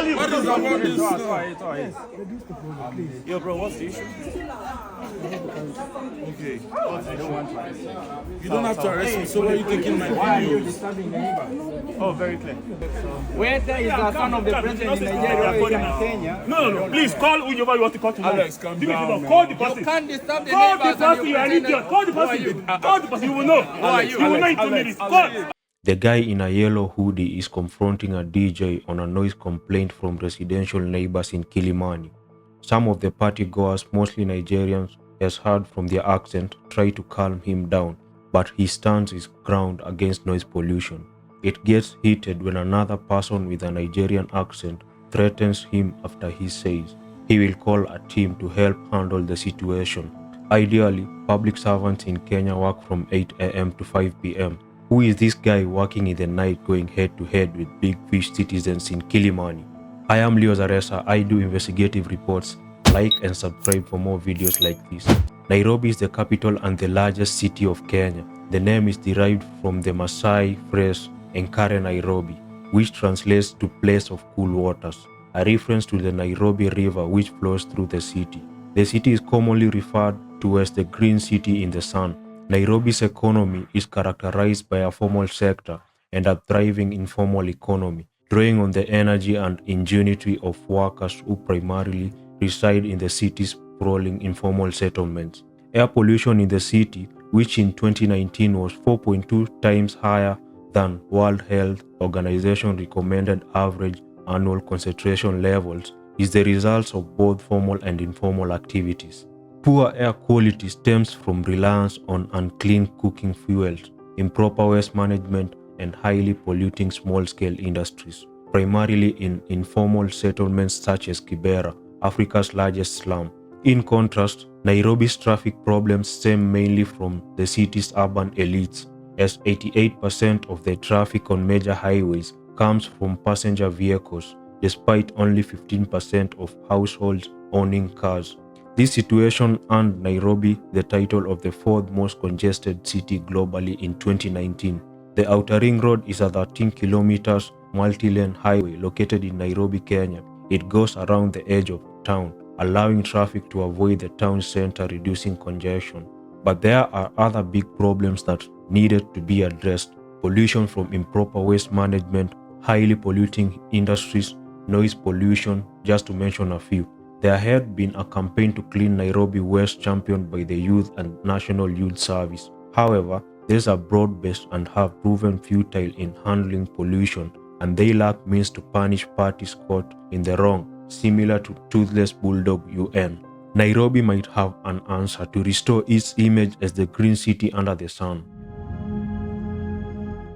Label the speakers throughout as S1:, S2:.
S1: call him.
S2: What is about this?
S1: Yo, bro, what's the issue? Okay.
S2: I don't want to arrest you. You don't have to arrest me. So why are you taking my video?
S3: Disturbing the neighbor.
S1: Oh, very clear.
S3: Whether he's the son of the president in Nigeria or in Kenya.
S1: No. Please call whoever you want to call tomorrow.
S2: Alex, calm down.
S1: Call the person.
S3: You can't disturb the
S1: Call the
S3: neighbors.
S1: person. You are an idiot. Call the person. Call the person. You will know. You will know in 2 minutes. Call.
S4: The guy in a yellow hoodie is confronting a DJ on a noise complaint from residential neighbors in Kilimani. Some of the party goers, mostly Nigerians, as heard from their accent, try to calm him down, but he stands his ground against noise pollution. It gets heated when another person with a Nigerian accent threatens him after he says he will call a team to help handle the situation. Ideally, public servants in Kenya work from 8 a.m. to 5 p.m. Who is this guy working in the night going head-to-head with big fish citizens in Kilimani? I am Leo Zaresa. I do investigative reports. Like and subscribe for more videos like this. Nairobi is the capital and the largest city of Kenya. The name is derived from the Maasai phrase Enkare Nairobi, which translates to place of cool waters, a reference to the Nairobi River which flows through the city. The city is commonly referred to as the Green City in the Sun. Nairobi's economy is characterized by a formal sector and a thriving informal economy, drawing on the energy and ingenuity of workers who primarily reside in the city's sprawling informal settlements. Air pollution in the city, which in 2019 was 4.2 times higher than World Health Organization recommended average annual concentration levels, is the result of both formal and informal activities. Poor air quality stems from reliance on unclean cooking fuels, improper waste management, and highly polluting small-scale industries, primarily in informal settlements such as Kibera, Africa's largest slum. In contrast, Nairobi's traffic problems stem mainly from the city's urban elites, as 88% of the traffic on major highways comes from passenger vehicles, despite only 15% of households owning cars. This situation earned Nairobi the title of the fourth most congested city globally in 2019. The Outer Ring Road is a 13 kilometers multi-lane highway located in Nairobi, Kenya. It goes around the edge of town, allowing traffic to avoid the town center, reducing congestion. But there are other big problems that needed to be addressed: pollution from improper waste management, highly polluting industries, noise pollution, just to mention a few. There had been a campaign to clean Nairobi West championed by the Youth and National Youth Service. However, these are broad-based and have proven futile in handling pollution, and they lack means to punish parties caught in the wrong, similar to Toothless Bulldog UN. Nairobi might have an answer to restore its image as the green city under the sun.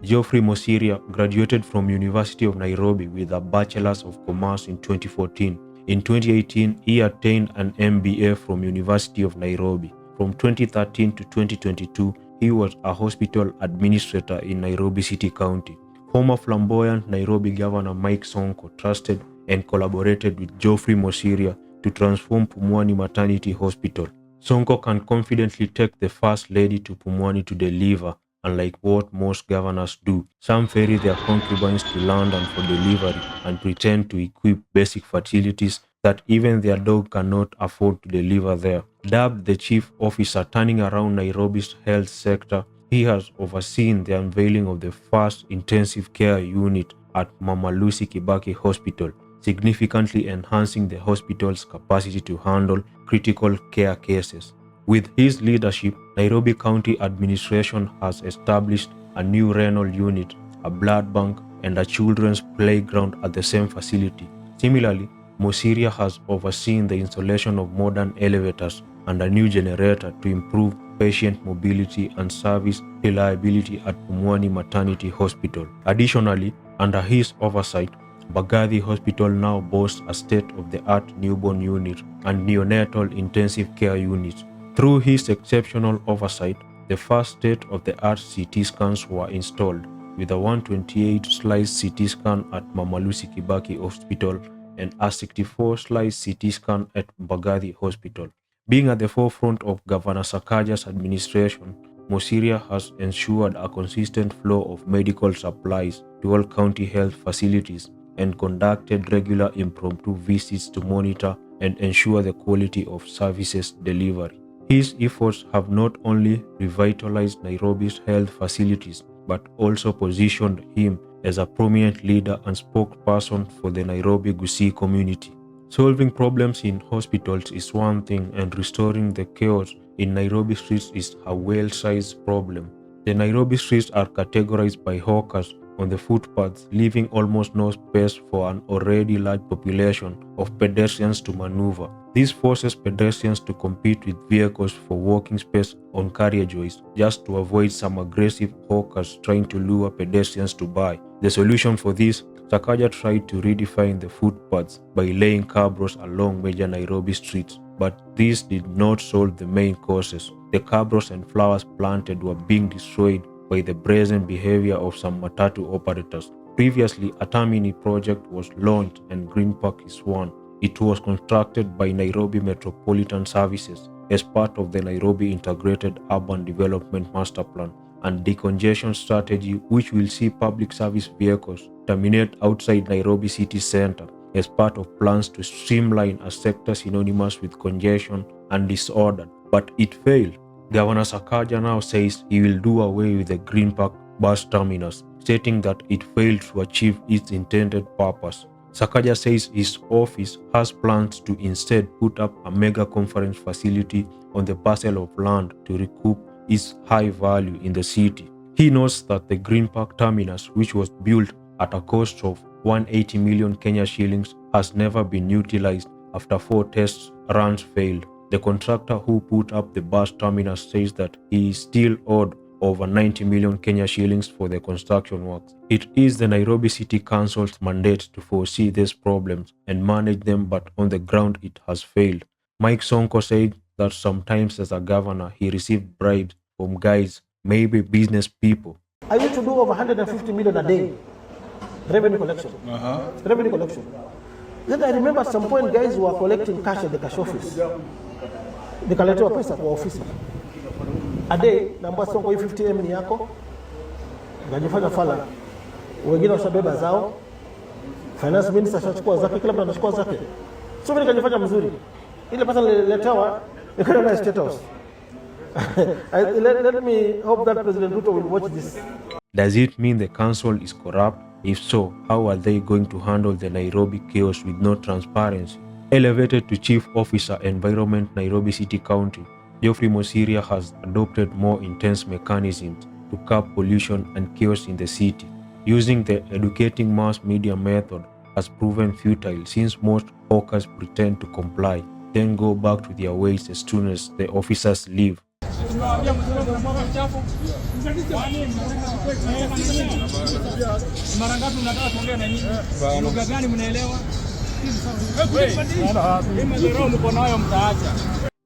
S4: Geoffrey Mosiria graduated from University of Nairobi with a Bachelor's of Commerce in 2014. In 2018, he attained an MBA from University of Nairobi. From 2013 to 2022, he was a hospital administrator in Nairobi City County. Former flamboyant Nairobi Governor Mike Sonko trusted and collaborated with Geoffrey Mosiria to transform Pumwani Maternity Hospital. Sonko can confidently take the First Lady to Pumwani to deliver, unlike what most governors do. Some ferry their concubines to London for delivery and pretend to equip basic facilities that even their dog cannot afford to deliver there. Dubbed the chief officer turning around Nairobi's health sector, he has overseen the unveiling of the first intensive care unit at Mama Lucy Kibaki Hospital, significantly enhancing the hospital's capacity to handle critical care cases. With his leadership, Nairobi County Administration has established a new renal unit, a blood bank, and a children's playground at the same facility. Similarly, Mosiria has overseen the installation of modern elevators and a new generator to improve patient mobility and service reliability at Pumwani Maternity Hospital. Additionally, under his oversight, Mbagathi Hospital now boasts a state-of-the-art newborn unit and neonatal intensive care unit. Through his exceptional oversight, the first state-of-the-art CT scans were installed, with a 128-slice CT scan at Mama Lucy Kibaki Hospital and a 64-slice CT scan at Mbagathi Hospital. Being at the forefront of Governor Sakaja's administration, Mosiria has ensured a consistent flow of medical supplies to all county health facilities, and conducted regular impromptu visits to monitor and ensure the quality of services delivery. His efforts have not only revitalized Nairobi's health facilities but also positioned him as a prominent leader and spokesperson for the Nairobi Gusii community. Solving problems in hospitals is one thing, and restoring the chaos in Nairobi streets is a well-sized problem. The Nairobi streets are categorized by hawkers on the footpaths, leaving almost no space for an already large population of pedestrians to maneuver. This forces pedestrians to compete with vehicles for walking space on carriageways, just to avoid some aggressive hawkers trying to lure pedestrians to buy. The solution for this, Sakaja tried to redefine the footpaths by laying curb roads along major Nairobi streets, but this did not solve the main causes. The curb roads and flowers planted were being destroyed by the brazen behavior of some matatu operators. Previously, a Termini project was launched and Green Park is one. It was constructed by Nairobi Metropolitan Services as part of the Nairobi Integrated Urban Development Master Plan and decongestion strategy, which will see public service vehicles terminate outside Nairobi city center as part of plans to streamline a sector synonymous with congestion and disorder. But it failed. Governor Sakaja now says he will do away with the Green Park bus terminus, stating that it failed to achieve its intended purpose. Sakaja says his office has plans to instead put up a mega conference facility on the parcel of land to recoup its high value in the city. He notes that the Green Park terminus, which was built at a cost of 180 million Kenya shillings, has never been utilized after 4 test runs failed. The contractor who put up the bus terminus says that he is still owed over 90 million Kenya shillings for the construction works. It is the Nairobi City Council's mandate to foresee these problems and manage them, but on the ground it has failed. Mike Sonko said that sometimes as a governor he received bribes from guys, maybe business people.
S5: I used to do over 150 million a day revenue collection. Revenue collection. Then I remember at some point guys were collecting cash at the cash office. Nikaletewa pesa kwa ofisi. A day, namba Sonko hii 50M ni yako. Ngajifanya fala. Wengine washabeba zao. Finance minister ashachukua zake, kila mtu anachukua zake. So mimi nikajifanya mzuri. Ile pesa nililetewa nikaenda na state house. Let me hope that President Ruto will watch this.
S4: Does it mean the council is corrupt? If so, how are they going to handle the Nairobi chaos with no transparency? Elevated to Chief Officer Environment Nairobi City County, Geoffrey Mosiria has adopted more intense mechanisms to curb pollution and chaos in the city. Using the educating mass media method has proven futile, since most hawkers pretend to comply, then go back to their ways as soon as the officers leave.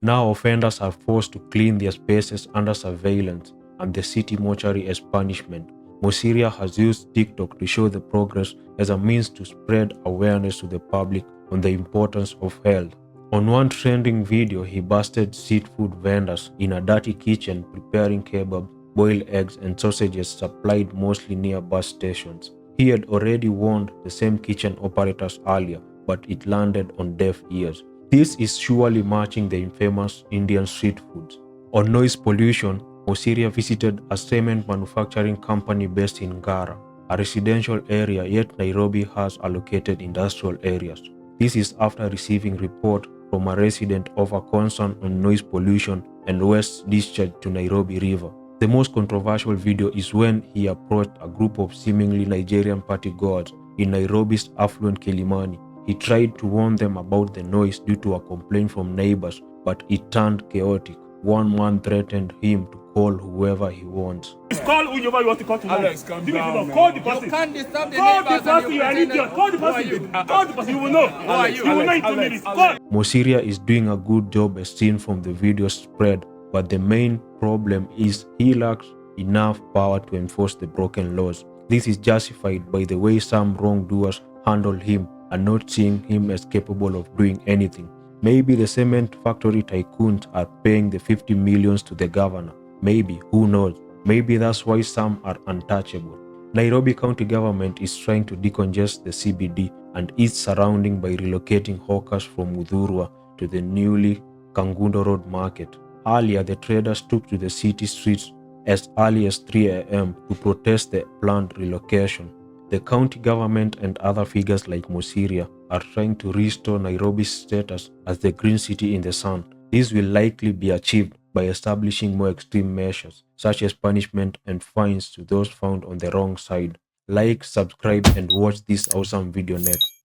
S4: Now offenders are forced to clean their spaces under surveillance and the city mortuary as punishment. Mosiria has used TikTok to show the progress as a means to spread awareness to the public on the importance of health. On one trending video, he busted street food vendors in a dirty kitchen preparing kebab, boiled eggs and sausages supplied mostly near bus stations. He had already warned the same kitchen operators earlier, but it landed on deaf ears. This is surely matching the infamous Indian street foods. On noise pollution, Mosiria visited a cement manufacturing company based in Ngara, a residential area, yet Nairobi has allocated industrial areas. This is after receiving report from a resident of a concern on noise pollution and waste discharge to Nairobi River. The most controversial video is when he approached a group of seemingly Nigerian partygoers in Nairobi's affluent Kilimani. He tried to warn them about the noise due to a complaint from neighbors, but it turned chaotic. One man threatened him to call whoever he wants.
S1: Call whoever you want to call tonight.
S2: Alex, calm down,
S1: Call the person.
S3: You can't disturb the
S1: Call the
S3: neighbors.
S1: person, you are an idiot. Call the person. Call the person. You will know. You will know in 2 minutes. Call.
S4: Mosiria is doing a good job as seen from the video spread, but the main problem is he lacks enough power to enforce the broken laws. This is justified by the way some wrongdoers handle him and not seeing him as capable of doing anything. Maybe the cement factory tycoons are paying the 50 millions to the governor. Maybe, who knows? Maybe that's why some are untouchable. Nairobi County government is trying to decongest the CBD and its surrounding by relocating hawkers from Muthurwa to the newly Kangundo Road Market. Earlier, the traders took to the city streets as early as 3 a.m. to protest the planned relocation. The county government and other figures like Mosiria are trying to restore Nairobi's status as the green city in the sun. This will likely be achieved by establishing more extreme measures, such as punishment and fines to those found on the wrong side. Like, subscribe, and watch this awesome video next.